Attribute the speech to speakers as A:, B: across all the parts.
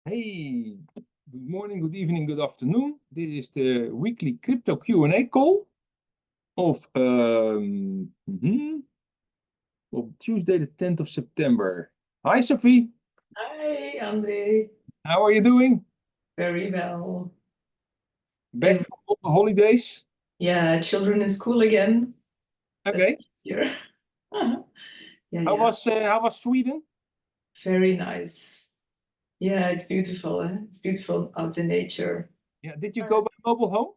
A: Hey, good morning, good evening, good afternoon. This is the weekly crypto Q&A call of Tuesday, the 10th of September. Hi, Sophie.
B: Hi, Andre.
A: How are you doing?
B: Very well.
A: Back from all the holidays?
B: Yeah, children in school again.
A: Okay.
B: That's easier. Yeah,
A: How was Sweden?
B: very nice. Yeah, it's beautiful. It's beautiful out in nature.
A: Yeah. Did you go by mobile home?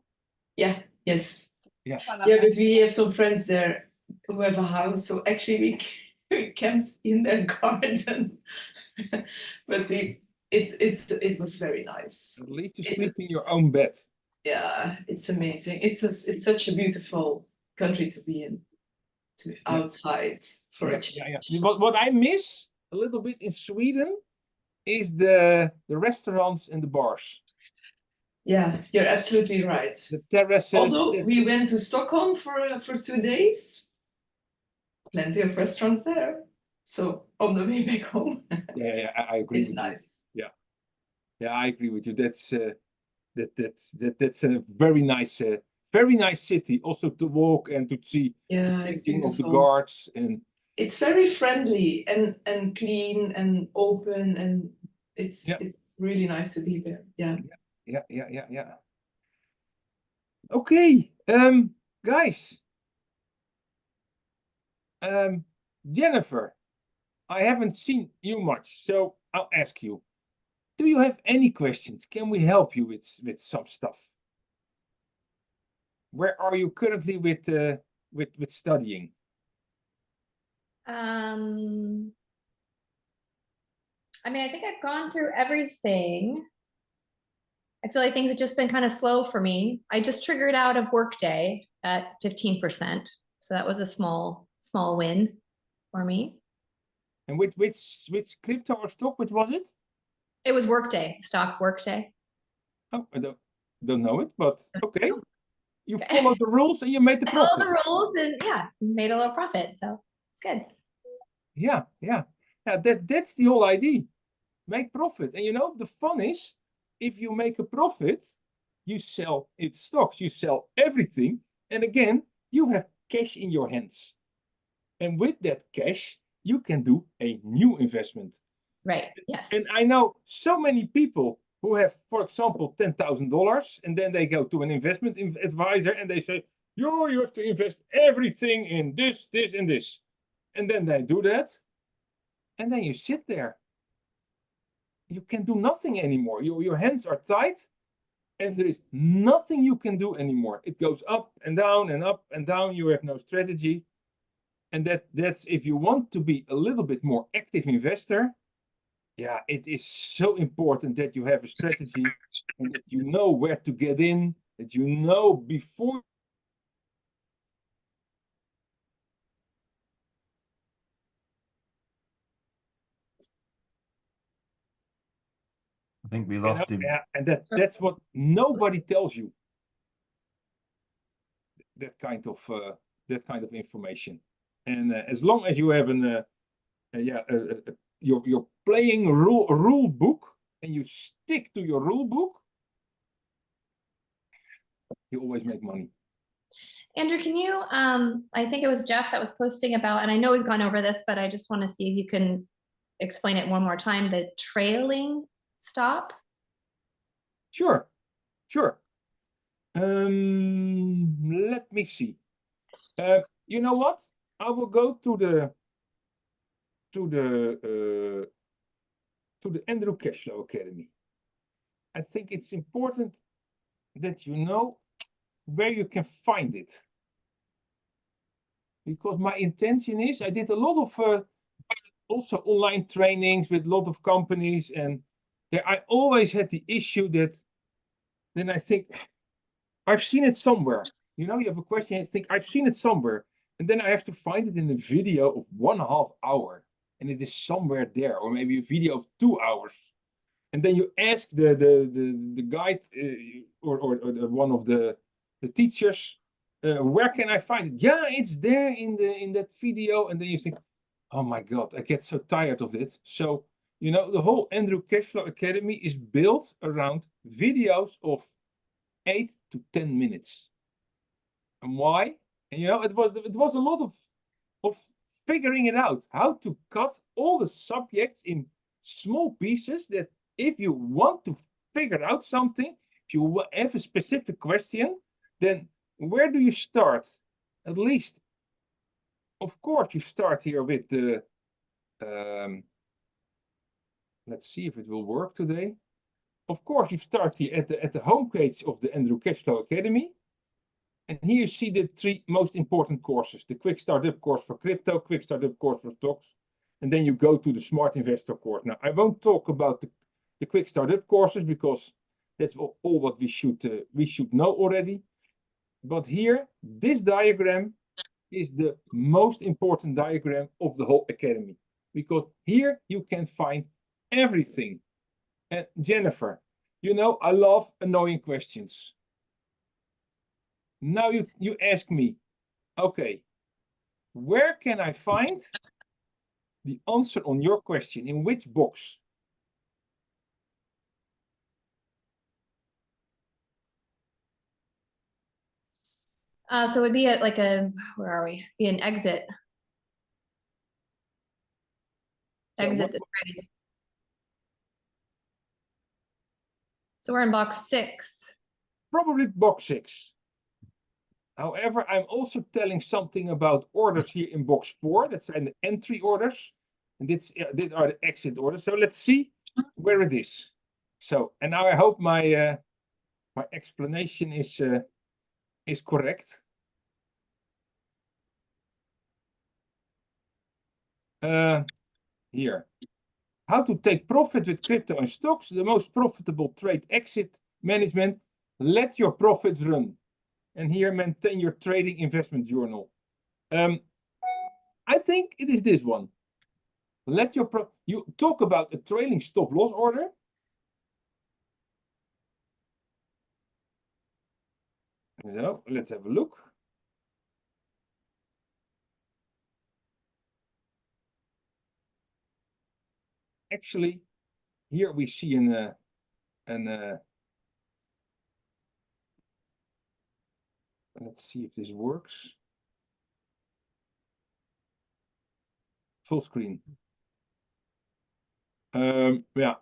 B: Yeah, yes.
A: Yeah.
B: Yeah, but we have some friends there who have a house, so actually we camped in their garden. But it was very nice.
A: At least you sleep in your own bed.
B: Yeah, it's amazing. It's such a beautiful country to be in. To be outside for a change.
A: Yeah. What I miss a little bit in Sweden is the restaurants and the bars.
B: Yeah, you're absolutely right.
A: The terraces.
B: Although we went to Stockholm for 2 days, plenty of restaurants there. So on the way back home,
A: Yeah, I agree
B: it's
A: with
B: nice.
A: you. Yeah, I agree with you. That's a very nice city. Also to walk and to see
B: Yeah,
A: the
B: it's
A: thinking of the
B: beautiful.
A: guards and
B: It's very friendly and clean and open, and it's really nice to be there. Yeah.
A: yeah. Okay, guys. Jennifer, I haven't seen you much, so I'll ask you. Do you have any questions? Can we help you with some stuff? Where are you currently with studying?
C: I mean, I think I've gone through everything. I feel like things have just been kind of slow for me. I just triggered out of Workday at 15%. So that was a small win for me.
A: And which crypto or stock, which was it?
C: It was Workday, stock Workday.
A: Oh, I don't know it, but okay. You followed the rules and you made the
C: I
A: profit.
C: followed the rules and yeah, made a little profit. So it's good.
A: Yeah. That's the whole idea. Make profit. And the fun is, if you make a profit, you sell its stocks, you sell everything, and again, you have cash in your hands. And with that cash, you can do a new investment.
C: Right. Yes.
A: And I know so many people who have, for example, $10,000, and then they go to an investment advisor and they say, you have to invest everything in this, and this. And then they do that. And then you sit there. You can do nothing anymore. Your hands are tight and there is nothing you can do anymore. It goes up and down and up and down. You have no strategy. And that's if you want to be a little bit more active investor, yeah, it is so important that you have a strategy and that you know where to get in, that you know before.
D: I think we lost him.
A: Yeah, and that's what nobody tells you. That kind of information. And as long as you have your playing rule book and you stick to your rule book, you always make money.
C: Andrew, can you, I think it was Jeff that was posting about, and I know we've gone over this, but I just want to see if you can explain it one more time, the trailing stop.
A: Sure. Let me see. You know what? I will go to the Andrew Cashflow Academy. I think it's important that you know where you can find it. Because my intention is, I did a lot of also online trainings with a lot of companies, and there I always had the issue that then I think I've seen it somewhere. You have a question, I think I've seen it somewhere, and then I have to find it in a video of 1.5 hour, and it is somewhere there, or maybe a video of 2 hours. And then you ask the guide or one of the teachers, where can I find it? Yeah, it's there in that video. And then you think, oh my God, I get so tired of it. So You know, the whole Andrew Cashflow Academy is built around videos of 8 to 10 minutes. And why? And you know, it was a lot of figuring it out, how to cut all the subjects in small pieces that if you want to figure out something, if you have a specific question, then where do you start? At least, of course, you start here with the, let's see if it will work today. Of course, you start here at the homepage of the Andrew Cashflow Academy. And here you see the 3 most important courses: the Quick Startup course for crypto, Quick Startup course for stocks, and then you go to the Smart Investor course. Now, I won't talk about the Quick Startup courses because that's all what we should know already. But here, this diagram is the most important diagram of the whole academy, because here you can find everything. And Jennifer, you know, I love annoying questions. Now you ask me, okay, where can I find the answer on your question? In which box?
C: So it'd be at like a, where are we? Be an exit.
A: So
C: Exit the trade. So we're in box 6.
A: Probably box 6. However, I'm also telling something about orders here in box 4. That's in the entry orders. And these are the exit orders. So let's see where it is. So, and now I hope my my explanation is correct. Here. How to take profit with crypto and stocks. The most profitable trade exit management. Let your profits run. And here, maintain your trading investment journal. I think it is this one. Let your you talk about a trailing stop loss order. So let's have a look. Actually, here we see let's see if this works. Full screen. Yeah.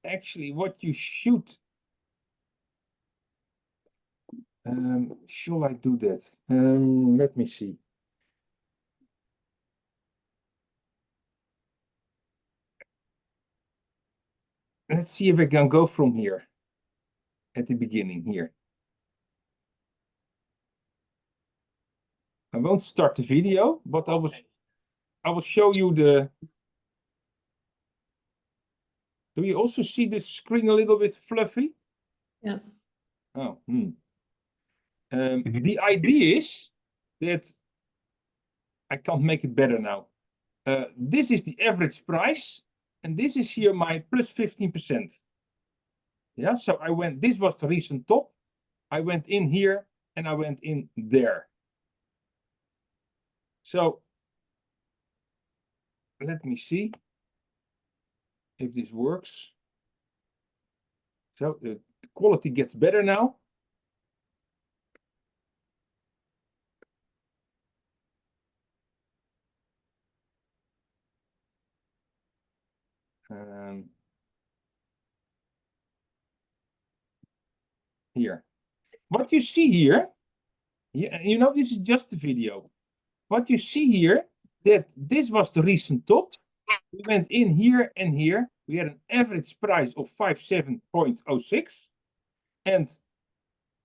A: Actually, what you should. Shall I do that? Let me see. Let's see if I can go from here. At the beginning here. I won't start the video, but I will show you the. Do you also see the screen a little bit fluffy?
C: Yeah.
A: Oh. The idea is that I can't make it better now. This is the average price, and this is here my plus 15%. Yeah, so I went, this was the recent top. I went in here and I went in there. So let me see if this works. So the quality gets better now. Here. What you see here, you know, this is just the video. What you see here, that this was the recent top. We went in here and here. We had an average price of 57.06. And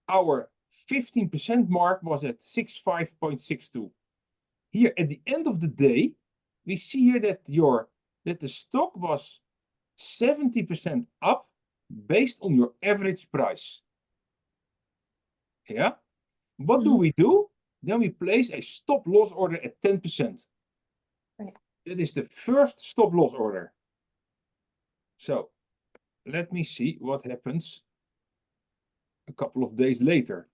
A: our 15% mark was at 65.62. Here at the end of the day, we see here that the stock was 70% up based on your average price. Yeah. What do we do? Then we place a stop loss order at 10%.
C: Right.
A: That is the first stop loss order. So let me see what happens a couple of days later.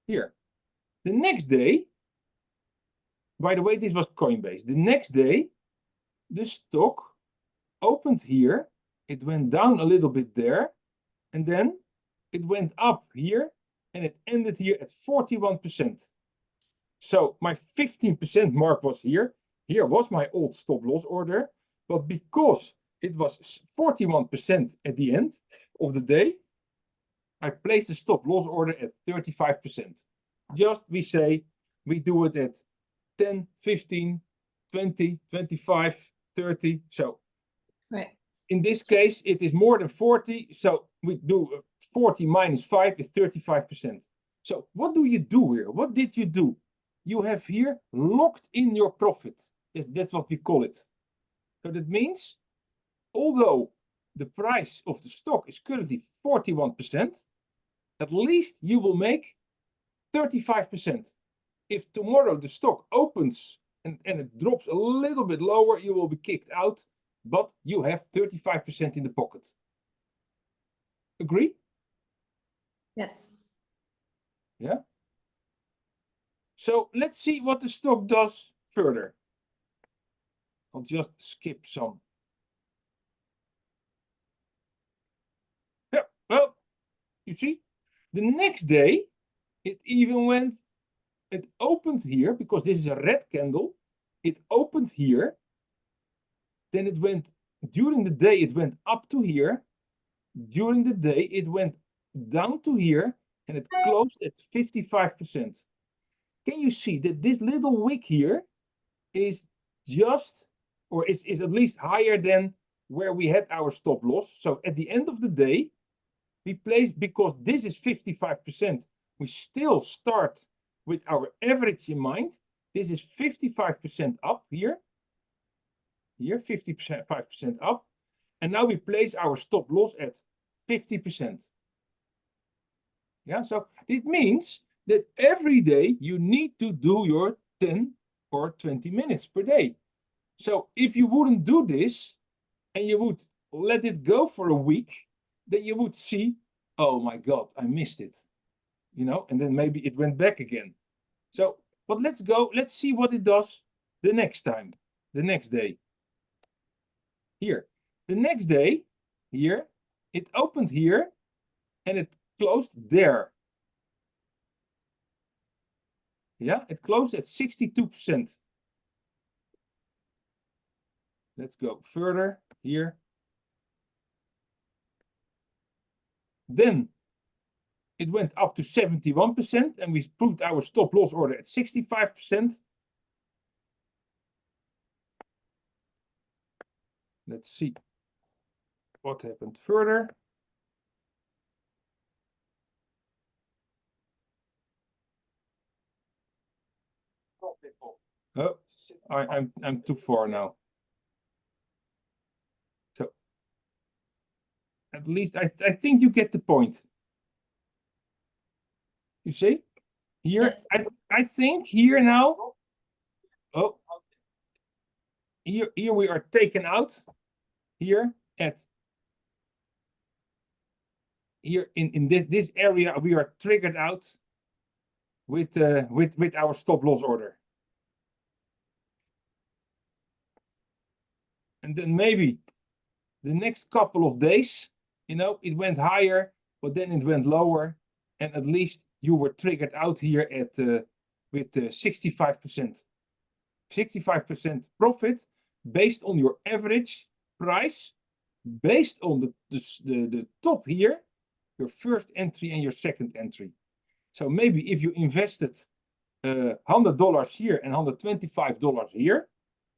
A: Here. The next day, by the way, this was Coinbase. The next day, the stock opened here. It went down a little bit there. And then it went up here. And it ended here at 41%. So my 15% mark was here. Here was my old stop loss order. But because it was 41% at the end of the day, I placed the stop loss order at 35%. Just we say we do it at 10, 15, 20, 25, 30. So
C: Right.
A: in this case, it is more than 40. So we do 40 minus 5 is 35%. So what do you do here? What did you do? You have here locked in your profit. That's what we call it. So that means, although the price of the stock is currently 41%, at least you will make 35%. If tomorrow the stock opens and it drops a little bit lower, you will be kicked out, but you have 35% in the pocket. Agree?
C: Yes.
A: Yeah. So let's see what the stock does further. I'll just skip some. Yeah, well, you see, the next day, it even went, it opened here, because this is a red candle. It opened here. Then it went, during the day, it went up to here. During the day, it went down to here, and it closed at 55%. Can you see that this little wick here is just, or is at least higher than where we had our stop loss? So at the end of the day, we place, because this is 55%, we still start with our average in mind. This is 55% up here. Here, 5% up. And now we place our stop loss at 50%. Yeah, so it means that every day you need to do your 10 or 20 minutes per day. So if you wouldn't do this and you would let it go for a week, then you would see, oh my God, I missed it. You know, and then maybe it went back again. So, but let's go, let's see what it does the next time, the next day. Here, the next day, here, it opened here and it closed there. Yeah, it closed at 62%. Let's go further here. Then it went up to 71% and we put our stop loss order at 65%. Let's see what happened further. Oh, I'm too far now. So at least I think you get the point. You see? Here,
C: Yes.
A: I think here now. Oh, here we are taken out. Here at here in this area we are triggered out with our stop loss order. And then maybe the next couple of days, you know, it went higher, but then it went lower, and at least you were triggered out here at with 65%. 65% profit based on your average price, based on the top here, your first entry and your second entry. So maybe if you invested $100 here and $125 here,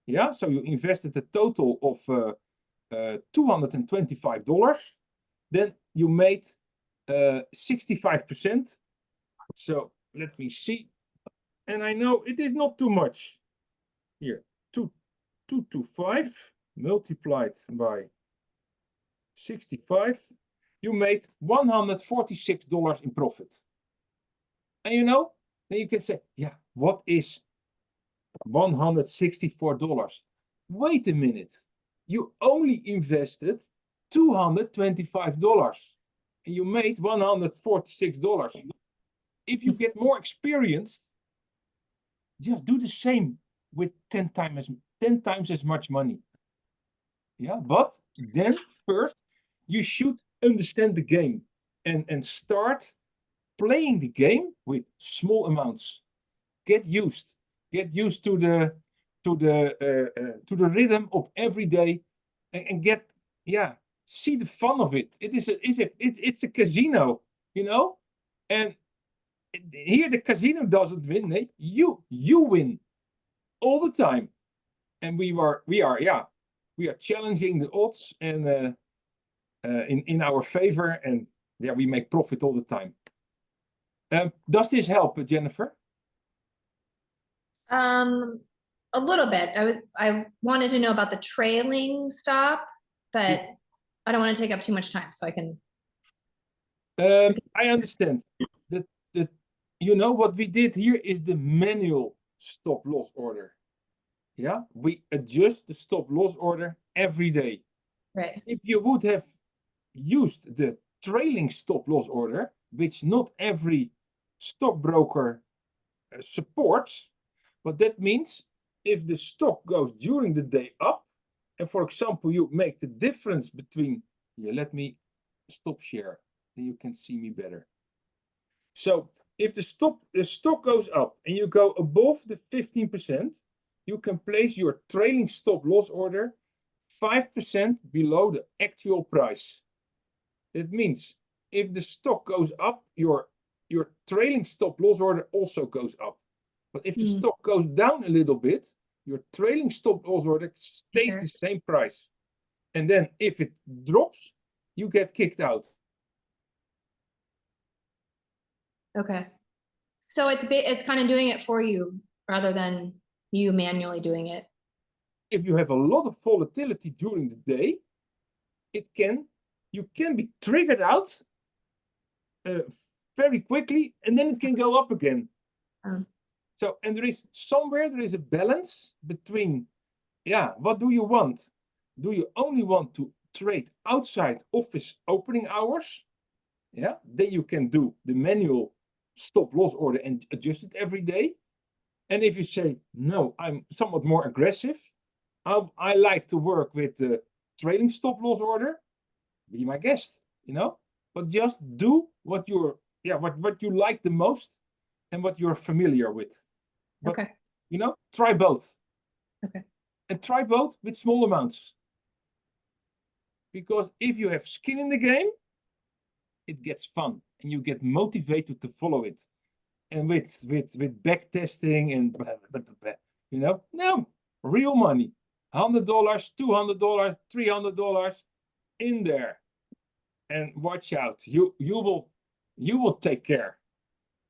A: yeah, so you invested a total of $225, then you made 65%. So let me see. And I know it is not too much. Here, 225 multiplied by 65, you made $146 in profit. And you know, then you can say, yeah, what is $164? Wait a minute. You only invested $225 and you made $146. If you get more experienced, just do the same with 10 times as much money. Yeah, but then first you should understand the game and start playing the game with small amounts. Get used to the rhythm of every day, and get, yeah, see the fun of it. It's a casino, you know, and here the casino doesn't win. You win all the time, and we are challenging the odds and in our favor, and yeah, we make profit all the time. Does this help, Jennifer?
C: A little bit. I wanted to know about the trailing stop, but I don't want to take up too much time, so I can.
A: I understand. You know what we did here is the manual stop loss order. Yeah, we adjust the stop loss order every day.
C: Right.
A: If you would have used the trailing stop loss order, which not every stockbroker supports, but that means if the stock goes during the day up, and for example, you make the difference between, here, let me stop share, then you can see me better. So if the stock goes up and you go above the 15%, you can place your trailing stop loss order 5% below the actual price. That means if the stock goes up, your trailing stop loss order also goes up. But if the stock goes down a little bit, your trailing stop loss order stays the same price. And then if it drops, you get kicked out.
C: Okay. So it's kind of doing it for you rather than you manually doing it.
A: If you have a lot of volatility during the day, you can be triggered out very quickly, and then it can go up again. So, and there is a balance between, yeah, what do you want? Do you only want to trade outside office opening hours? Yeah, then you can do the manual stop loss order and adjust it every day. And if you say, no, I'm somewhat more aggressive, I like to work with the trailing stop loss order, be my guest, you know, but just do what what you like the most and what you're familiar with. But,
C: okay.
A: You know, try both.
C: Okay.
A: And try both with small amounts. Because if you have skin in the game, it gets fun and you get motivated to follow it. And with back testing and you know, no, real money, $100, $200, $300 in there, and watch out. You will take care,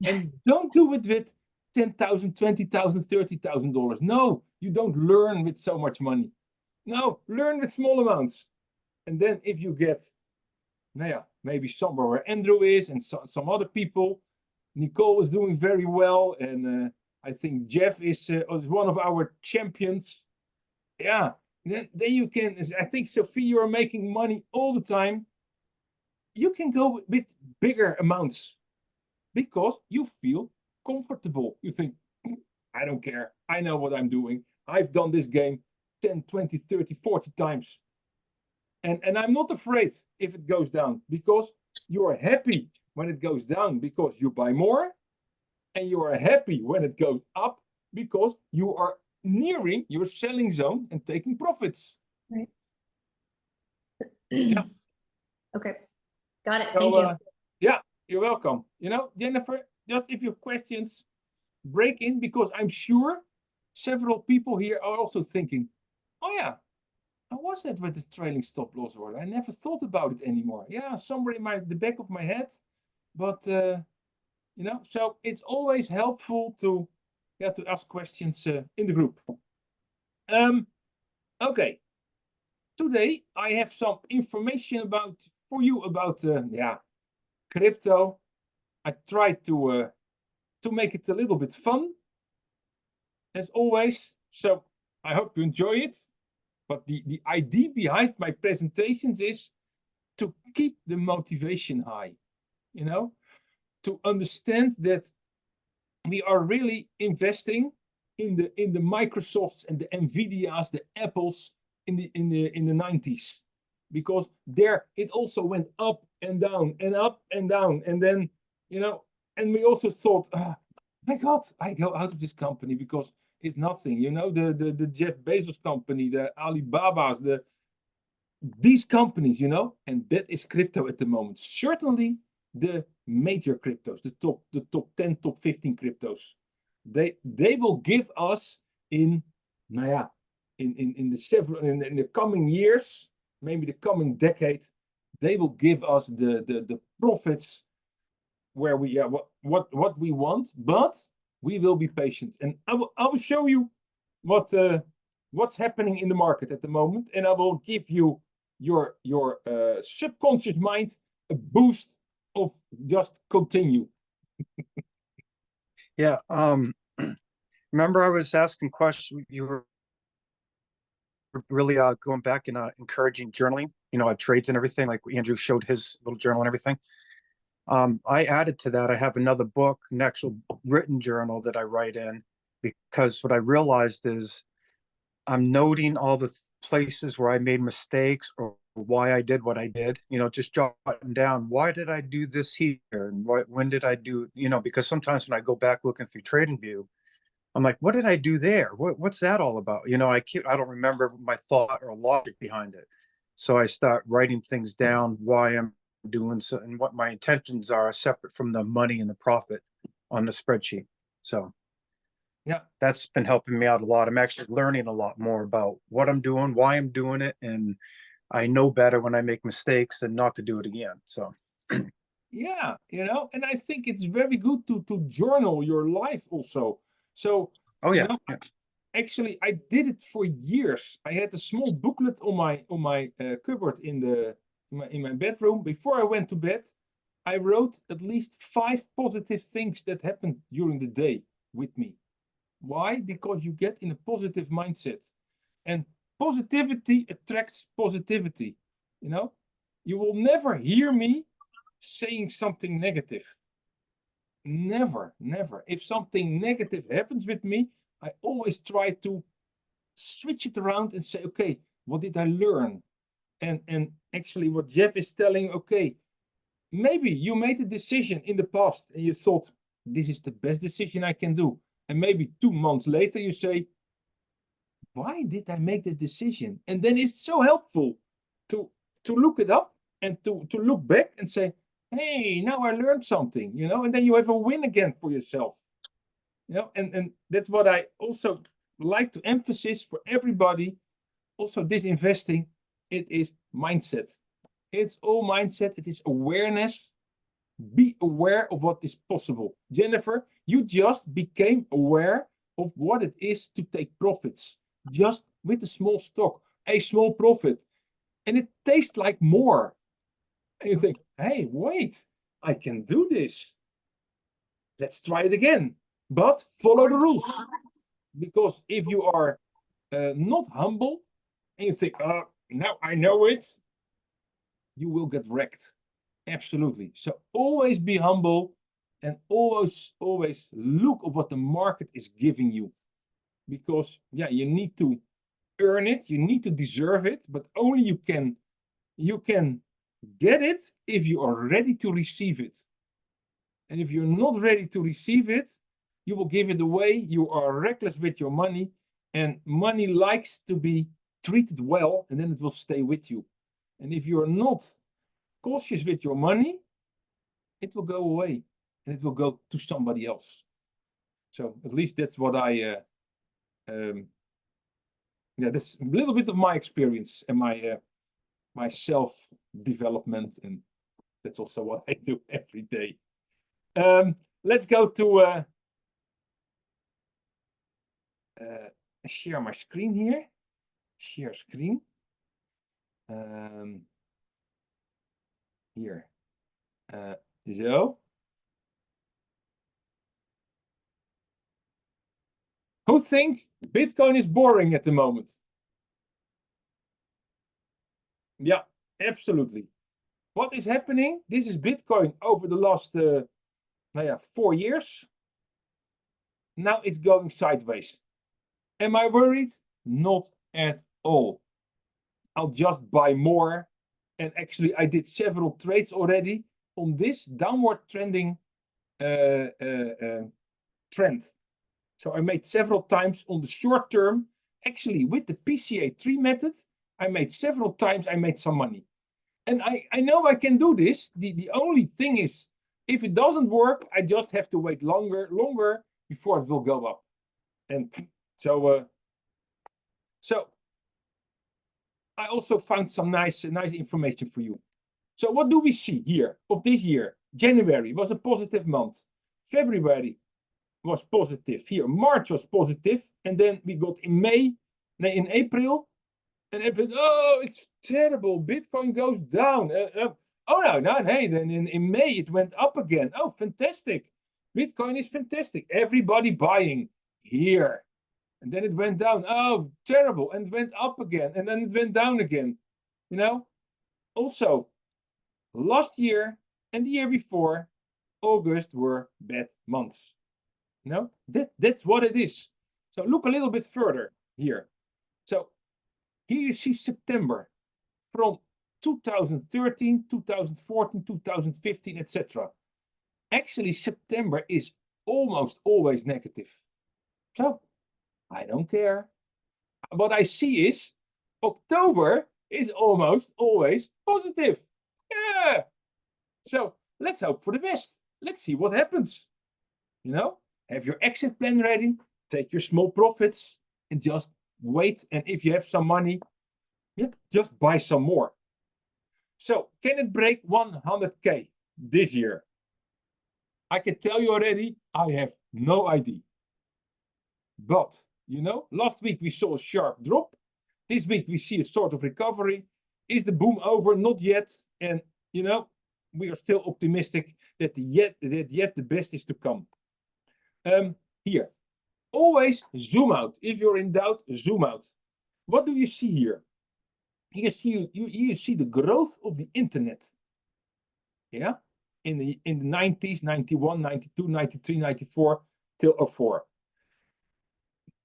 A: and don't do it with $10,000, $20,000, $30,000. No, you don't learn with so much money. No, learn with small amounts, and then if you get, maybe somewhere where Andrew is and some other people. Nicole is doing very well, and I think Jeff is one of our champions. Yeah, then you can. I think Sophie, you are making money all the time. You can go with bigger amounts because you feel comfortable. You think, I don't care. I know what I'm doing. I've done this game 10, 20, 30, 40 times. And I'm not afraid if it goes down because you are happy when it goes down because you buy more, and you are happy when it goes up because you are nearing your selling zone and taking profits.
C: Right.
A: Yeah.
C: Okay. Got it.
A: So,
C: thank you.
A: Yeah, you're welcome. You know, Jennifer, just if you have questions, break in, because I'm sure several people here are also thinking, oh yeah, how was that with the trailing stop loss order? I never thought about it anymore. Yeah, somewhere in the back of my head, but you know, so it's always helpful to ask questions in the group. Okay, today I have some information for you about crypto. I tried to make it a little bit fun, as always. So I hope you enjoy it. But the idea behind my presentations is to keep the motivation high, you know, to understand that we are really investing in the Microsofts and the Nvidias, the Apples in the 90s, because there it also went up and down and up and down, and then and we also thought, my God, I go out of this company because it's nothing. The Jeff Bezos company, the Alibabas, these companies, and that is crypto at the moment. Certainly the major cryptos, the top 10, top 15 cryptos, they will give us in the coming years, maybe the coming decade, they will give us the profits where we what we want, but we will be patient. And I will show you what's happening in the market at the moment, and I will give you your subconscious mind a boost of just continue.
E: Yeah. Remember, I was asking questions. You were really going back and encouraging journaling, trades and everything, like Andrew showed his little journal and everything. I added to that. I have another book, an actual written journal that I write in, because what I realized is I'm noting all the places where I made mistakes or why I did what I did, just jotting down, why did I do this here? And when did I do, because sometimes when I go back looking through TradingView, I'm like, what did I do there? What's that all about? I don't remember my thought or logic behind it. So I start writing things down, why I'm doing so and what my intentions are, separate from the money and the profit on the spreadsheet. So
A: yeah,
E: that's been helping me out a lot. I'm actually learning a lot more about what I'm doing, why I'm doing it, and I know better when I make mistakes and not to do it again. So
A: yeah, and I think it's very good to journal your life also. So
E: oh yeah,
A: actually I did it for years. I had a small booklet on my cupboard in my bedroom. Before I went to bed, I wrote at least 5 positive things that happened during the day with me. Why? Because you get in a positive mindset, and positivity attracts positivity. You will never hear me saying something negative. Never. If something negative happens with me, I always try to switch it around and say, okay, what did I learn? And actually what Jeff is telling, okay, maybe you made a decision in the past and you thought, this is the best decision I can do. And maybe 2 months later you say, why did I make this decision? And then it's so helpful to look it up and to look back and say, hey, now I learned something, and then you have a win again for yourself. And that's what I also like to emphasize for everybody. Also, this investing, it is mindset. It's all mindset. It is awareness. Be aware of what is possible. Jennifer, you just became aware of what it is to take profits just with a small stock, a small profit. And it tastes like more. And you think, hey, wait, I can do this. Let's try it again. But follow the rules. Because if you are not humble and you think, now I know it, you will get wrecked. Absolutely. So always be humble and always look at what the market is giving you. Because, you need to earn it, you need to deserve it, but only you can get it if you are ready to receive it. And if you're not ready to receive it, you will give it away. You are reckless with your money, and money likes to be treated well, and then it will stay with you. And if you're not cautious with your money, it will go away and it will go to somebody else. So at least that's what that's a little bit of my experience and my self-development, and that's also what I do every day. Let's go to share my screen here. Share screen. Here. So. Who think Bitcoin is boring at the moment? Yeah, absolutely. What is happening? This is Bitcoin over the last 4 years. Now it's going sideways. Am I worried? Not at all. I'll just buy more. And actually, I did several trades already on this downward trending trend. So I made several times on the short term. Actually, with the PCA3 method, I made several times, I made some money. And I know I can do this. The only thing is, if it doesn't work, I just have to wait longer before it will go up. And so I also found some nice information for you. So what do we see here of this year? January was a positive month. February was positive. Here, March was positive. And then we got in April, and everything, oh, it's terrible. Bitcoin goes down. Oh, no, hey, then in May it went up again. Oh, fantastic. Bitcoin is fantastic. Everybody buying here. And then it went down. Oh, terrible. And it went up again. And then it went down again. You know? Also, last year and the year before, August were bad months. You know? That's what it is. So look a little bit further here. So here you see September from 2013, 2014, 2015, etc. Actually, September is almost always negative. So I don't care. What I see is October is almost always positive. Yeah. So let's hope for the best. Let's see what happens. You know, have your exit plan ready, take your small profits and just wait. And if you have some money, yeah, just buy some more. So can it break 100K this year? I can tell you already, I have no idea. But, you know, last week we saw a sharp drop. This week we see a sort of recovery. Is the boom over? Not yet. And, you know, we are still optimistic that yet the best is to come. Here, always zoom out. If you're in doubt, zoom out. What do you see here? Here you see the growth of the internet. Yeah, in the 90s, 91, 92, 93, 94 till 04.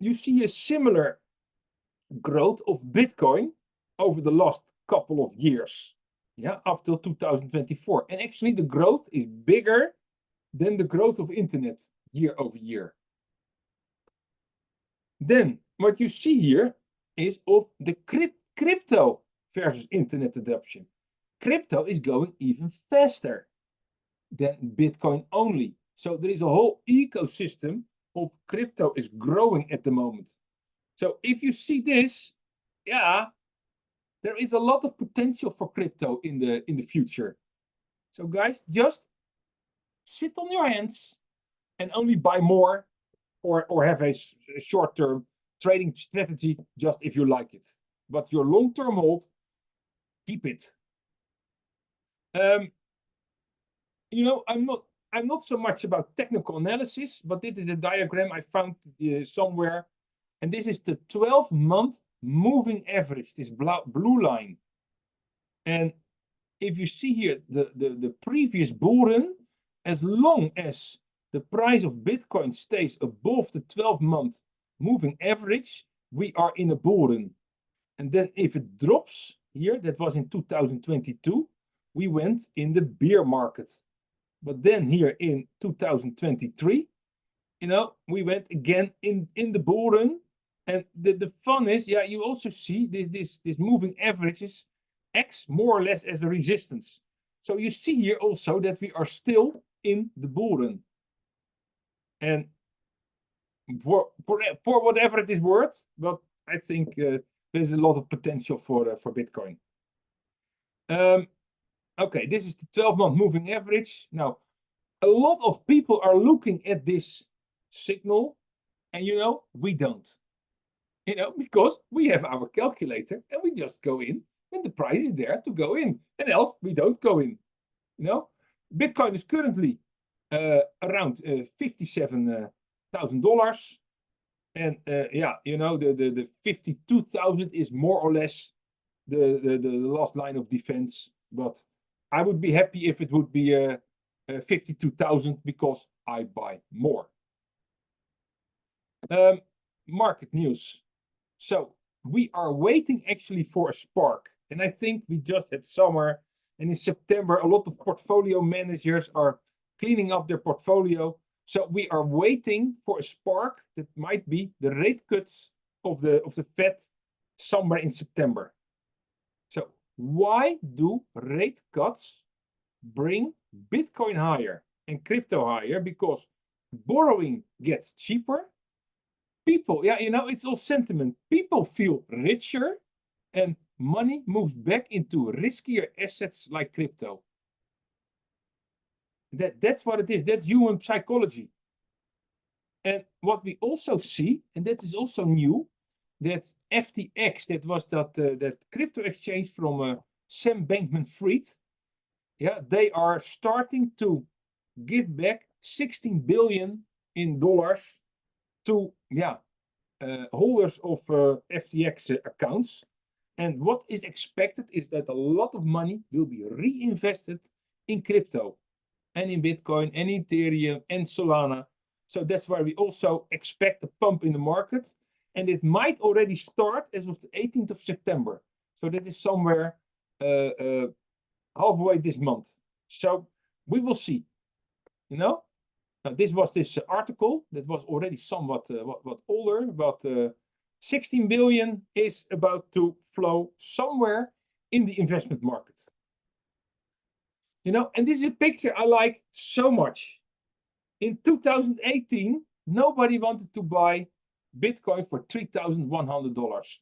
A: You see a similar growth of Bitcoin over the last couple of years. Yeah, up till 2024. And actually the growth is bigger than the growth of internet year over year. Then what you see here is of the crypto versus internet adoption. Crypto is going even faster than Bitcoin only. So there is a whole ecosystem of crypto is growing at the moment. So if you see this, yeah, there is a lot of potential for crypto in the future. So guys, just sit on your hands and only buy more or have a short-term trading strategy just if you like it. But your long-term hold, keep it. You know, I'm not so much about technical analysis, but this is a diagram I found somewhere. And this is the 12-month moving average, this blue line. And if you see here the previous bull run, as long as the price of Bitcoin stays above the 12-month moving average, we are in a bull run. And then if it drops here, that was in 2022, we went in the bear market. But then here in 2023, you know, we went again in the bull run. And the fun is, yeah, you also see this moving averages acts more or less as a resistance. So you see here also that we are still in the bull run. And for whatever it is worth, but I think there's a lot of potential for Bitcoin. Okay, this is the 12-month moving average. Now, a lot of people are looking at this signal, and you know, we don't. You know, because we have our calculator and we just go in when the price is there to go in, and else we don't go in. You know, Bitcoin is currently around $57,000, and yeah, you know, the 52,000 is more or less the last line of defense. But I would be happy if it would be 52,000 because I buy more. market news. So we are waiting actually for a spark. And I think we just had summer, and in September, a lot of portfolio managers are cleaning up their portfolio. So we are waiting for a spark that might be the rate cuts of the Fed somewhere in September. So why do rate cuts bring Bitcoin higher and crypto higher? Because borrowing gets cheaper. People, yeah, you know, it's all sentiment. People feel richer and money moves back into riskier assets like crypto. That's what it is. That's human psychology. And what we also see, and that is also new, that FTX, that was that crypto exchange from Sam Bankman-Fried, yeah, they are starting to give back $16 billion to holders of FTX accounts. And what is expected is that a lot of money will be reinvested in crypto and in Bitcoin and Ethereum and Solana. So that's why we also expect a pump in the market. And it might already start as of the 18th of September. So that is somewhere halfway this month. So we will see, you know. Now, this was this article that was already somewhat what older, but 16 billion is about to flow somewhere in the investment market. You know, and this is a picture I like so much. In 2018, nobody wanted to buy Bitcoin for $3,100.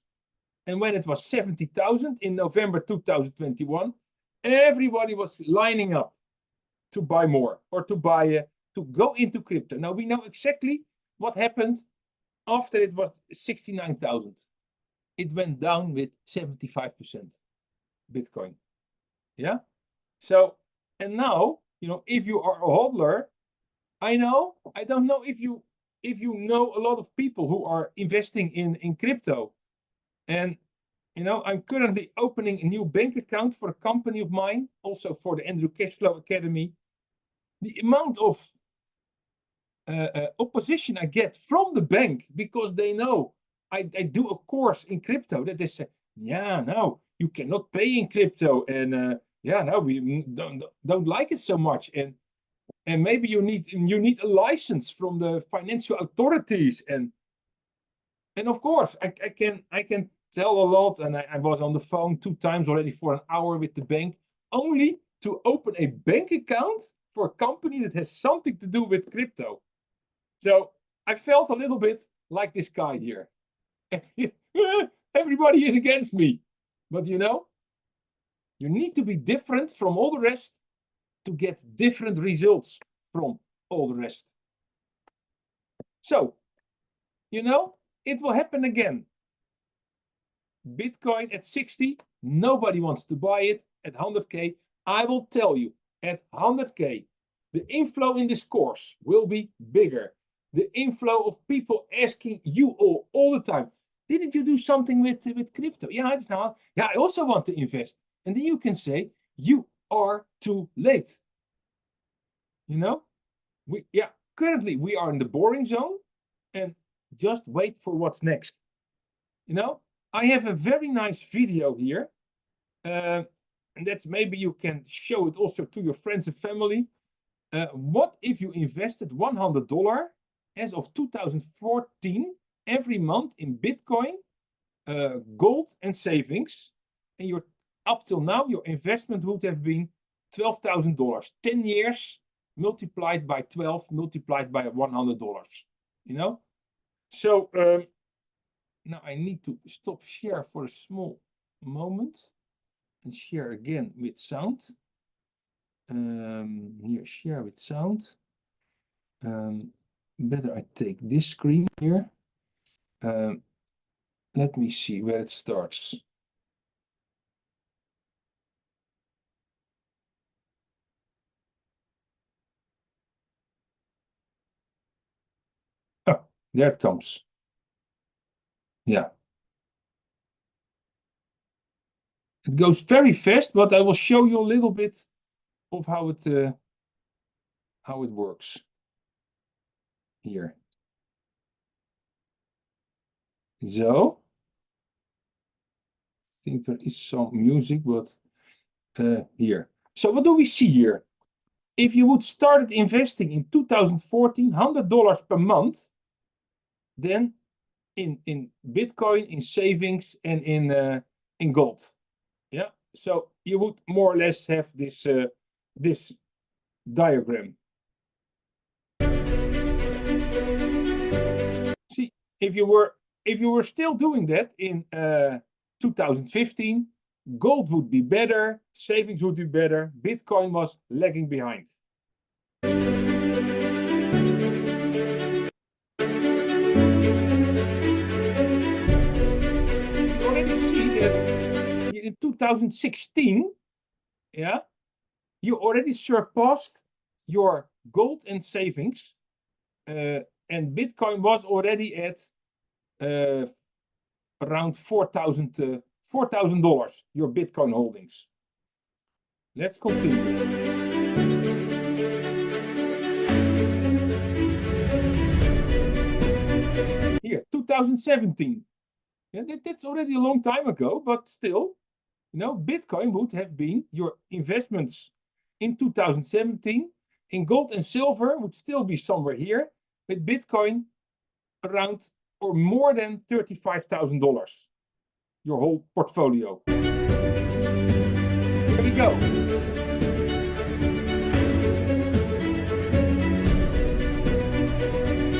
A: And when it was 70,000 in November 2021, everybody was lining up to buy more or to buy to go into crypto. Now we know exactly what happened after it was 69,000. It went down with 75% Bitcoin. Yeah. So, and now, you know, if you are a hodler, I don't know if you know a lot of people who are investing in crypto. And, you know, I'm currently opening a new bank account for a company of mine, also for the Andrew Cashflow Academy. The amount of opposition I get from the bank, because they know I do a course in crypto, that they say, yeah, no, you cannot pay in crypto, and yeah, no, we don't like it so much, and maybe you need a license from the financial authorities, and of course I can tell a lot, and I was on the phone 2 times already for an hour with the bank, only to open a bank account for a company that has something to do with crypto. So I felt a little bit like this guy here. Everybody is against me. But you know, you need to be different from all the rest to get different results from all the rest. So, you know, it will happen again. Bitcoin at 60, nobody wants to buy it. At 100K, I will tell you, at 100K, the inflow in this course will be bigger. The inflow of people asking you all the time, didn't you do something with crypto? Yeah, I also want to invest. And then you can say, you are too late. You know, currently we are in the boring zone, and just wait for what's next. You know, I have a very nice video here. And that's, maybe you can show it also to your friends and family. What if you invested $100 as of 2014 every month in Bitcoin, gold and savings, and you're up till now, your investment would have been $12,000. 10 years multiplied by 12 multiplied by $100. You know, so now I need to stop share for a small moment and share again with sound. Here, share with sound. Better I take this screen here. Let me see where it starts. Oh, there it comes. Yeah. It goes very fast, but I will show you a little bit of how it works here. So, I think there is some music, but here. So what do we see here? If you would started investing in 2014, $100 per month, then in Bitcoin, in savings, and in gold. Yeah. So you would more or less have this this diagram. See, if you were still doing that in 2015, gold would be better, savings would be better, Bitcoin was lagging behind. You already see that in 2016, yeah, you already surpassed your gold and savings, and Bitcoin was already at around $4,000, your Bitcoin holdings. Let's continue. Here, 2017. Yeah, that's already a long time ago, but still, you know, Bitcoin would have been your investments in 2017. In gold and silver would still be somewhere here, with Bitcoin around or more than $35,000. Your whole portfolio. Here we go.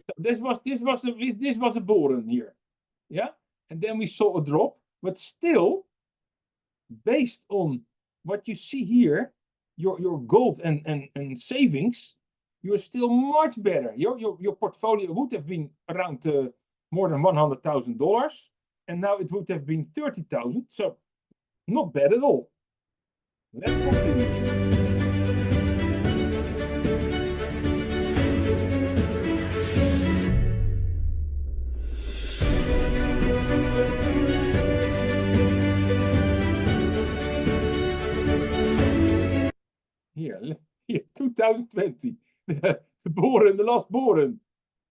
A: So this was a bull run here, yeah, and then we saw a drop, but still, based on what you see here, your gold and savings, you're still much better. Your portfolio would have been around more than $100,000, and now it would have been 30,000. So not bad at all. Let's continue. Here, 2020, the boren, the last boren.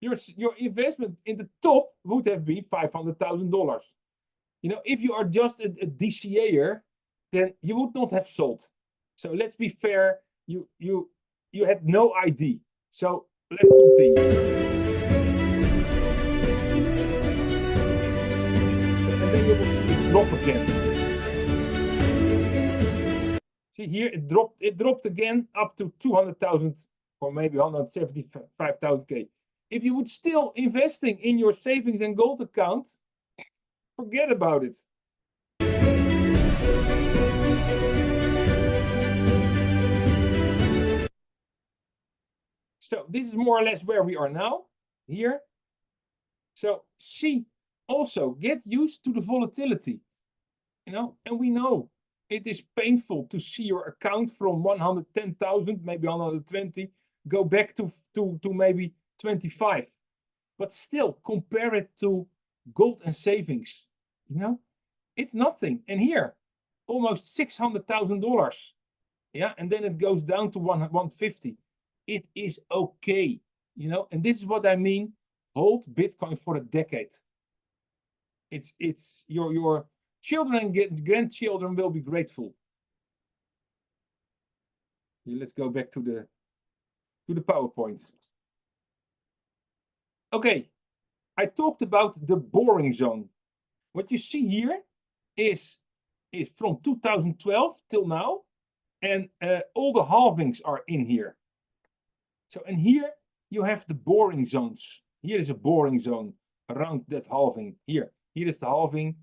A: Your investment in the top would have been $500,000. You know, if you are just a DCA'er, then you would not have sold. So let's be fair. You had no ID. So let's continue. And then you will see it drop again. See here, it dropped again up to 200,000 or maybe 175,000K. If you would still investing in your savings and gold account, forget about it. So this is more or less where we are now, here. So see, also get used to the volatility, you know, and we know it is painful to see your account from 110,000, maybe 120, go back to maybe 25. But still, compare it to gold and savings. You know, it's nothing. And here, almost $600,000. Yeah, and then it goes down to 150. It is okay, you know, and this is what I mean. Hold Bitcoin for a decade. It's your children and grandchildren will be grateful. Here, let's go back to the PowerPoint. Okay, I talked about the boring zone. What you see here is from 2012 till now, and all the halvings are in here. So, and here you have the boring zones. Here is a boring zone around that halving. Here is the halving.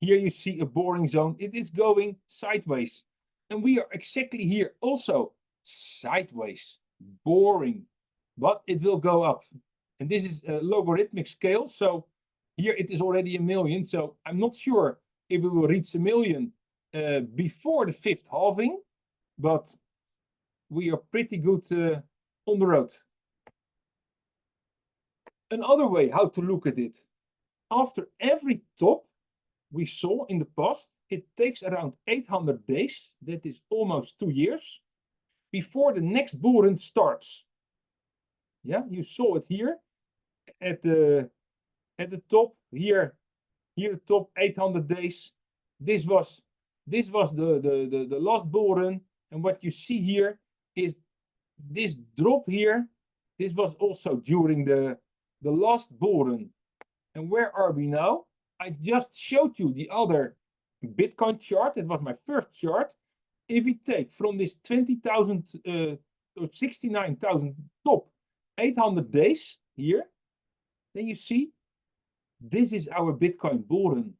A: Here you see a boring zone. It is going sideways. And we are exactly here also sideways, boring, but it will go up. And this is a logarithmic scale. So here it is already 1 million. So I'm not sure if we will reach 1 million before the 5th halving, but we are pretty good on the road. Another way how to look at it, after every top we saw in the past, it takes around 800 days, that is almost 2 years, before the next bull run starts. Yeah, you saw it here at the top. Here Here the top 800 days. This was the last bull run. And what you see here is this drop here. This was also during the last bull run. And where are we now? I just showed you the other Bitcoin chart. It was my first chart. If we take from this 20,000 or 69,000 top 800 days here, then you see this is our Bitcoin bull run.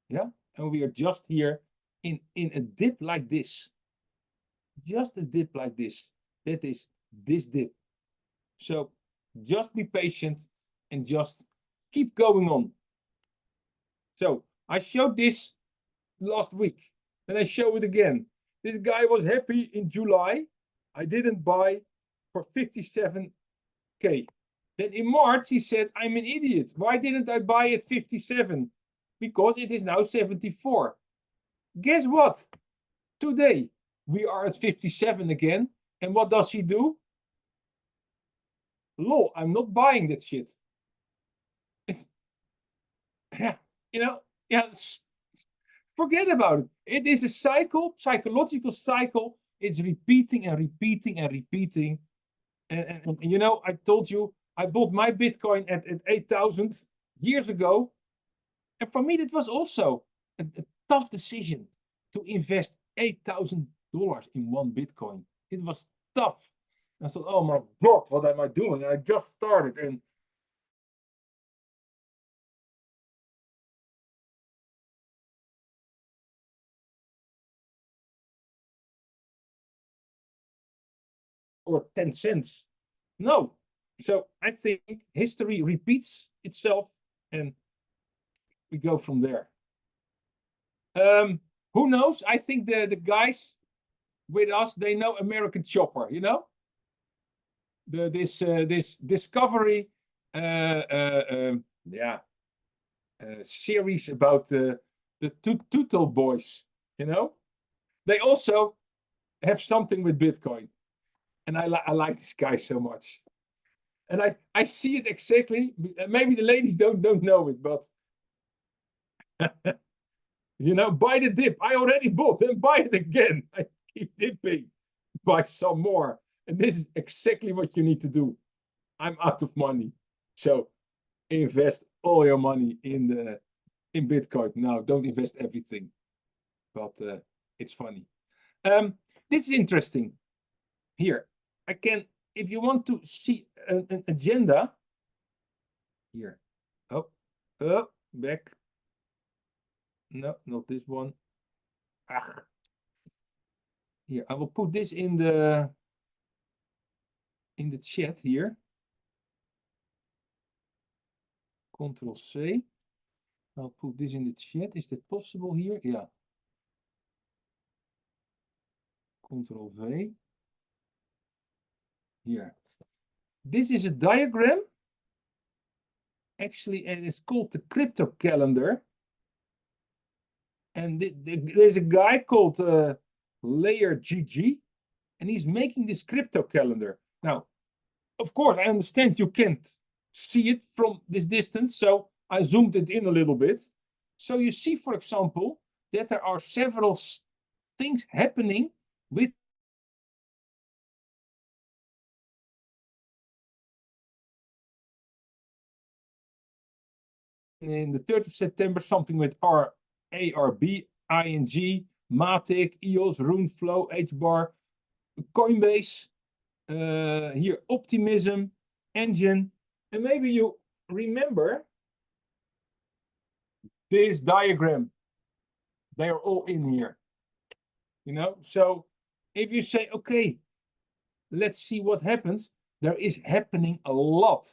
A: Yeah, and we are just here in a dip like this. Just a dip like this. That is this dip. So just be patient and just keep going on. So I showed this last week, and I show it again. This guy was happy in July. I didn't buy for 57K. Then in March, he said, I'm an idiot. Why didn't I buy at 57? Because it is now 74. Guess what? Today, we are at 57 again. And what does he do? Lol, I'm not buying that shit. Yeah, you know, yeah, forget about it. It is a cycle, psychological cycle. It's repeating and repeating and repeating. And you know, I told you, I bought my Bitcoin at 8,000 years ago. And for me, that was also a tough decision to invest $8,000 in one Bitcoin. It was tough. I thought, oh my God, what am I doing? And I just started. And or 10 cents. No. So I think history repeats itself and we go from there. Who knows? I think the guys with us, they know American Chopper, you know? This Discovery series about the Tootle boys, you know? They also have something with Bitcoin. And I like this guy so much. And I see it exactly. Maybe the ladies don't know it, but you know, buy the dip. I already bought, then buy it again. I keep dipping, buy some more. And this is exactly what you need to do. I'm out of money. So invest all your money in Bitcoin. Now, don't invest everything. But it's funny. This is interesting. Here, I can, if you want to see an agenda, here. Oh, back. No, not this one. Ah. Here, I will put this in the chat here. Control C. I'll put this in the chat. Is that possible here? Yeah. Control V. Here. This is a diagram. Actually, and it's called the crypto calendar. And there's a guy called Layer GG, and he's making this crypto calendar. Now, of course, I understand you can't see it from this distance, so I zoomed it in a little bit. So you see, for example, that there are several things happening with in the 3rd of September, something with ARB, ING, Matic, EOS, RuneFlow, HBAR, Coinbase, here Optimism, Engine, and maybe you remember this diagram. They are all in here, you know. So if you say, okay, let's see what happens, there is happening a lot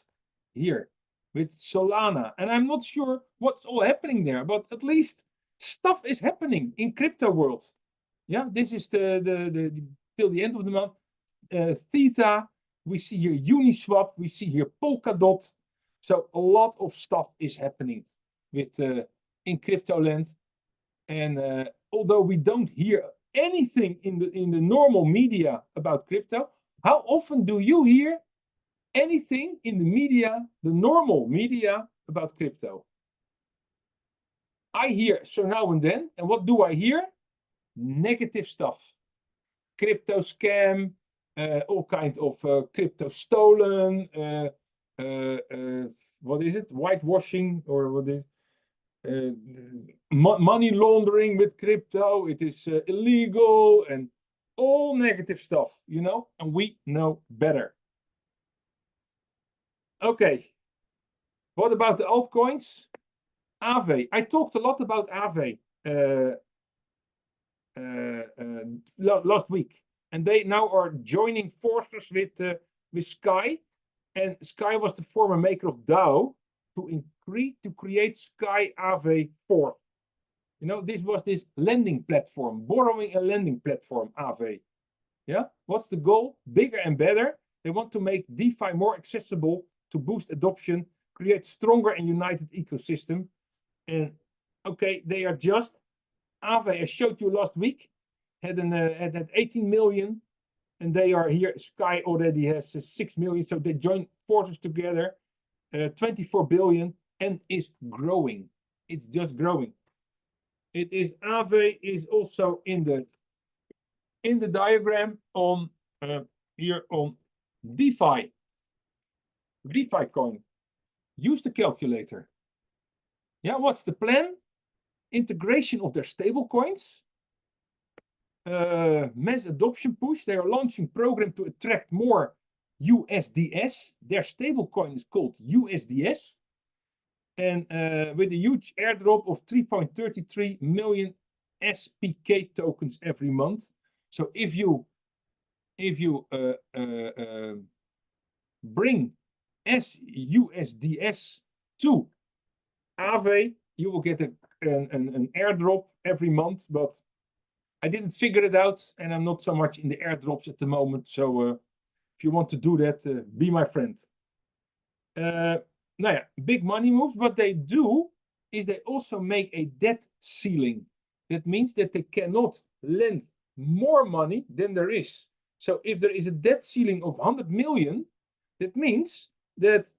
A: here with Solana, and I'm not sure what's all happening there, but at least stuff is happening in crypto world. Yeah, this is the till the end of the month. Theta, we see here Uniswap, we see here Polkadot. So a lot of stuff is happening with in crypto land. And although we don't hear anything in the normal media about crypto, how often do you hear anything in the media, the normal media, about crypto? I hear so now and then, and what do I hear? Negative stuff. Crypto scam, all kind of crypto stolen, what is it? Whitewashing, or what is money laundering with crypto. It is illegal and all negative stuff, you know, and we know better. Okay. What about the altcoins? Aave. I talked a lot about Aave last week, and they now are joining forces with Sky, and Sky was the former maker of DAO to create Sky Aave 4. You know, this was this lending platform, borrowing and lending platform, Aave. Yeah, what's the goal? Bigger and better. They want to make DeFi more accessible to boost adoption, create stronger and united ecosystem. And okay, they are just Aave, I showed you last week, had 18 million, and they are here. Sky already has 6 million, so they joined forces together, 24 billion, and is growing. It's just growing. It is Aave is also in the diagram on here on DeFi coin. Use the calculator. Yeah, what's the plan? Integration of their stable coins, mass adoption push. They are launching program to attract more USDS. Their stable coin is called USDS, and with a huge airdrop of 3.33 million SPK tokens every month. So if you bring USDS to Aave, you will get an airdrop every month, but I didn't figure it out, and I'm not so much in the airdrops at the moment. So if you want to do that, be my friend. Now yeah, big money moves. What they do is they also make a debt ceiling. That means that they cannot lend more money than there is. So if there is a debt ceiling of 100 million, that means that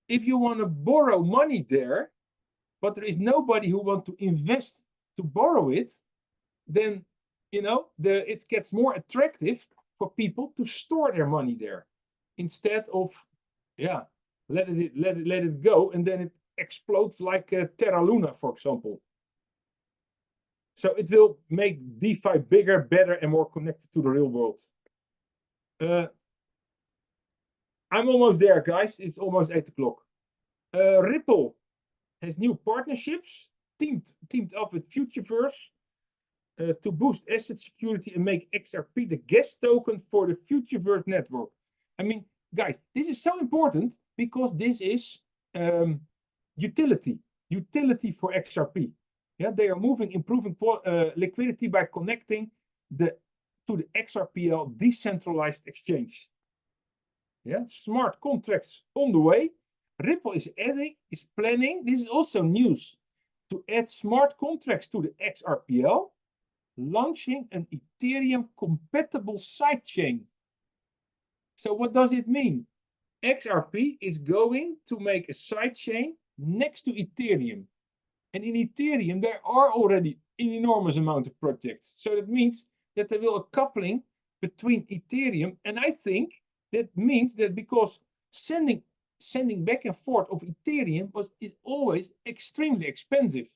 A: if you want to borrow money there, but there is nobody who wants to invest to borrow it, then you know it gets more attractive for people to store their money there instead of let it go, and then it explodes like Terra Luna, for example. So it will make DeFi bigger, better, and more connected to the real world. I'm almost there, guys. It's almost 8 o'clock. Ripple has new partnerships, teamed up with Futureverse to boost asset security and make XRP the gas token for the Futureverse network. I mean, guys, this is so important because this is utility for XRP. Yeah, they are improving liquidity by connecting to the XRPL decentralized exchange. Yeah, smart contracts on the way. Ripple is planning, this is also news, to add smart contracts to the XRPL, launching an Ethereum compatible sidechain. So what does it mean? XRP is going to make a sidechain next to Ethereum. And in Ethereum, there are already an enormous amount of projects. So that means that there will be a coupling between Ethereum, and I think that means that because sending back and forth of Ethereum is always extremely expensive.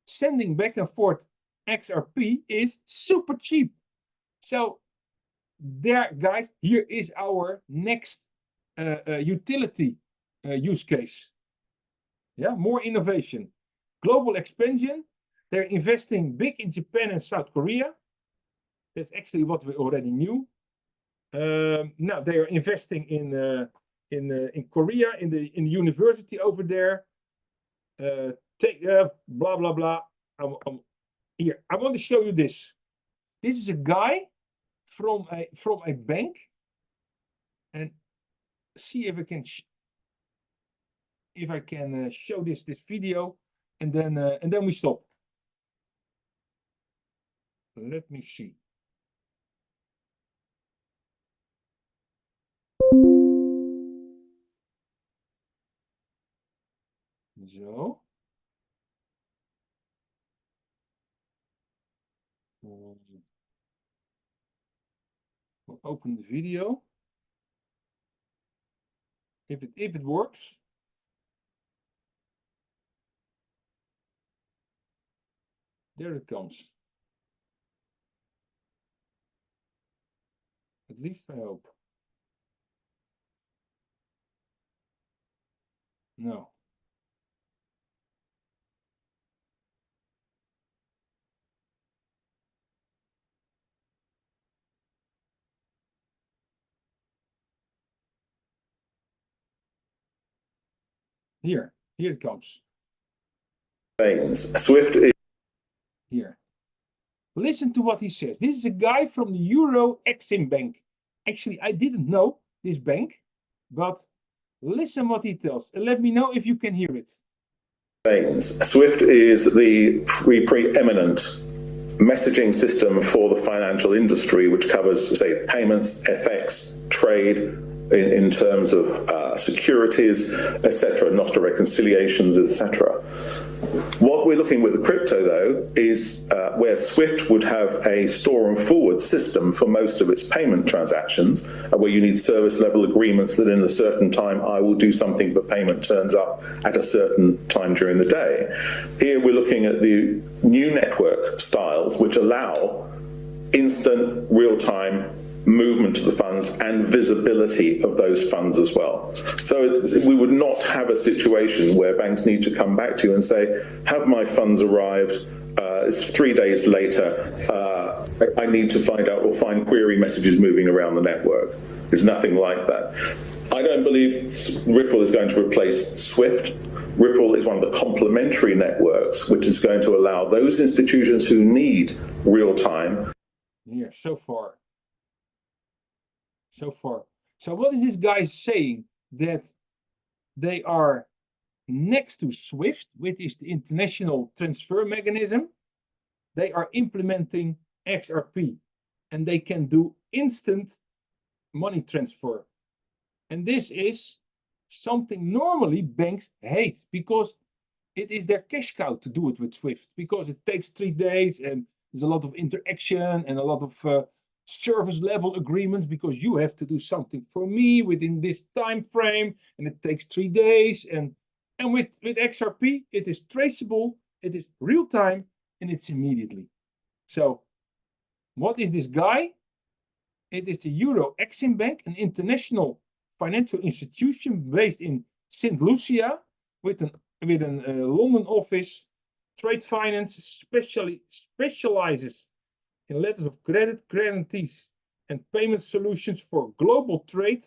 A: Sending back and forth XRP is super cheap. So there, guys, here is our next utility use case. Yeah, more innovation. Global expansion. They're investing big in Japan and South Korea. That's actually what we already knew. Now they are investing in Korea, in the university over there. Blah blah blah. Here, I want to show you this. This is a guy from a bank, and see if I can show this video, and then we stop. Let me see. So. We'll open the video. If it works. There it comes. At least I hope. No. Here it comes.
F: Swift is
A: Here. Listen to what he says. This is a guy from the Euro Exim Bank. Actually, I didn't know this bank, but listen what he tells. And let me know if you can hear it.
F: Swift is the preeminent messaging system for the financial industry, which covers, say, payments, FX, trade, in terms of securities, etc., Nostra reconciliations, etc. What we're looking with the crypto, though, is where Swift would have a store and forward system for most of its payment transactions, where you need service level agreements that in a certain time I will do something, but payment turns up at a certain time during the day. Here we're looking at the new network styles, which allow instant, real-time movement of the funds and visibility of those funds as well. So we would not have a situation where banks need to come back to you and say, have my funds arrived? It's 3 days later. I need to find out or find query messages moving around the network. There's nothing like that. I don't believe Ripple is going to replace Swift. Ripple is one of the complementary networks, which is going to allow those institutions who need real time.
A: Yeah, so far. So what is this guy saying? That they are next to SWIFT, which is the international transfer mechanism. They are implementing XRP, and they can do instant money transfer. And this is something normally banks hate, because it is their cash cow to do it with SWIFT, because it takes 3 days and there's a lot of interaction and a lot of service level agreements, because you have to do something for me within this time frame, and it takes 3 days. And with XRP, it is traceable, it is real time, and it's immediately. So what is this guy? It is the Euro Exim Bank, an international financial institution based in St. Lucia, with a London office. Trade finance specializes in letters of credit, guarantees, and payment solutions for global trade,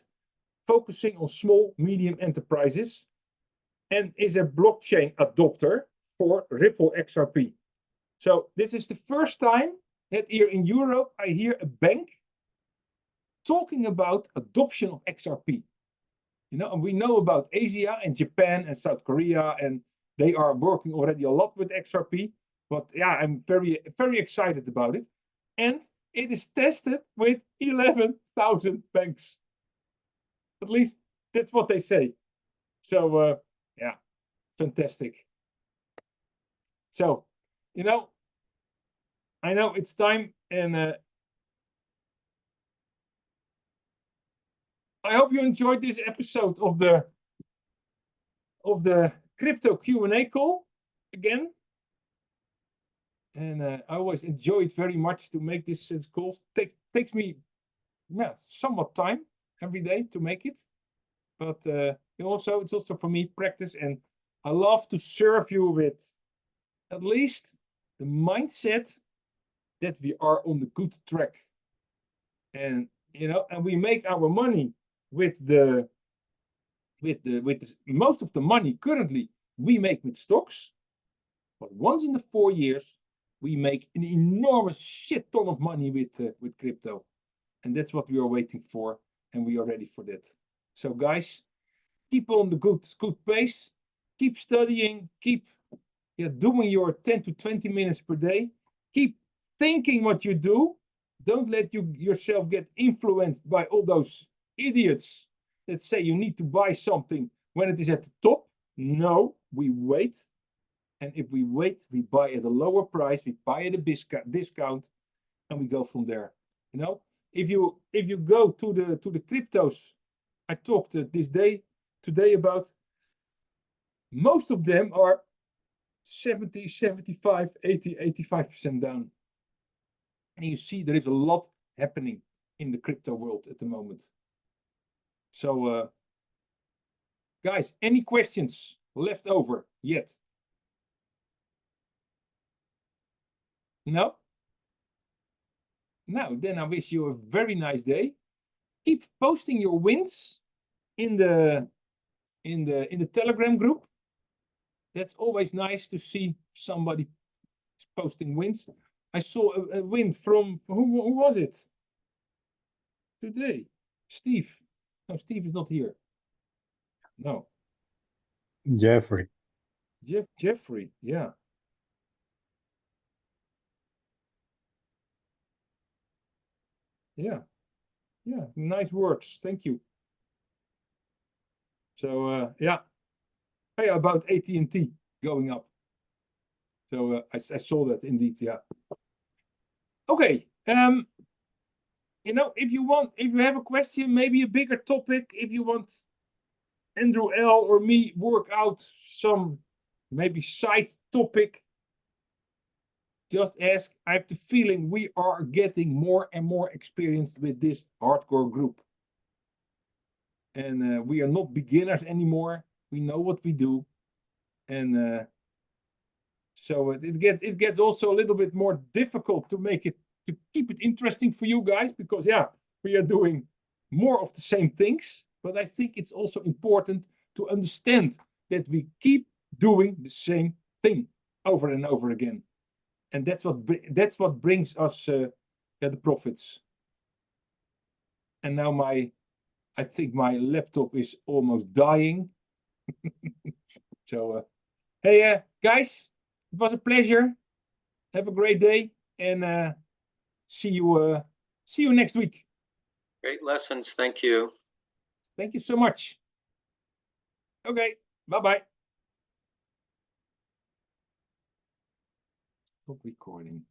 A: focusing on small, medium enterprises, and is a blockchain adopter for Ripple XRP. So this is the first time that here in Europe I hear a bank talking about adoption of XRP. You know, and we know about Asia and Japan and South Korea, and they are working already a lot with XRP. But yeah, I'm very, very excited about it. And it is tested with 11,000 banks. At least that's what they say. So yeah, fantastic. So, you know, I know it's time, and I hope you enjoyed this episode of the crypto Q&A call again. And I always enjoy it very much to make this calls. Takes me somewhat time every day to make it, but it's also for me practice, and I love to serve you with at least the mindset that we are on the good track, and and we make our money with most of the money currently we make with stocks, but once in the 4 years we make an enormous shit ton of money with crypto, and that's what we are waiting for, and we are ready for that. So guys, keep on the good pace, keep studying, keep doing your 10 to 20 minutes per day, keep thinking what you do. Don't let yourself get influenced by all those idiots that say you need to buy something when it is at the top. No, we wait. And if we wait, we buy at a lower price, we buy at a discount, and we go from there. You know, if you go to the cryptos, I talked today about, most of them are 70, 75, 80, 85% down. And you see there is a lot happening in the crypto world at the moment. So, guys, any questions left over yet? No? Now, then I wish you a very nice day. Keep posting your wins in the Telegram group. That's always nice to see somebody posting wins. I saw a win from, who was it? Today, Steve. No, Steve is not here. No.
G: Jeffrey.
A: Jeffrey, yeah. Yeah, nice words. Thank you. So yeah, hey, about AT&T going up. So I saw that indeed. Yeah. Okay. You know, if you have a question, maybe a bigger topic, if you want Andrew L. or me work out some maybe side topic, just ask. I have the feeling we are getting more and more experienced with this hardcore group. And we are not beginners anymore. We know what we do. And so it gets also a little bit more difficult to keep it interesting for you guys, because yeah, we are doing more of the same things. But I think it's also important to understand that we keep doing the same thing over and over again. And that's what brings us the profits. And now I think my laptop is almost dying. So hey guys, it was a pleasure. Have a great day, and see you next week.
H: Great lessons. Thank you.
A: Thank you so much. Okay, bye-bye. Stop recording.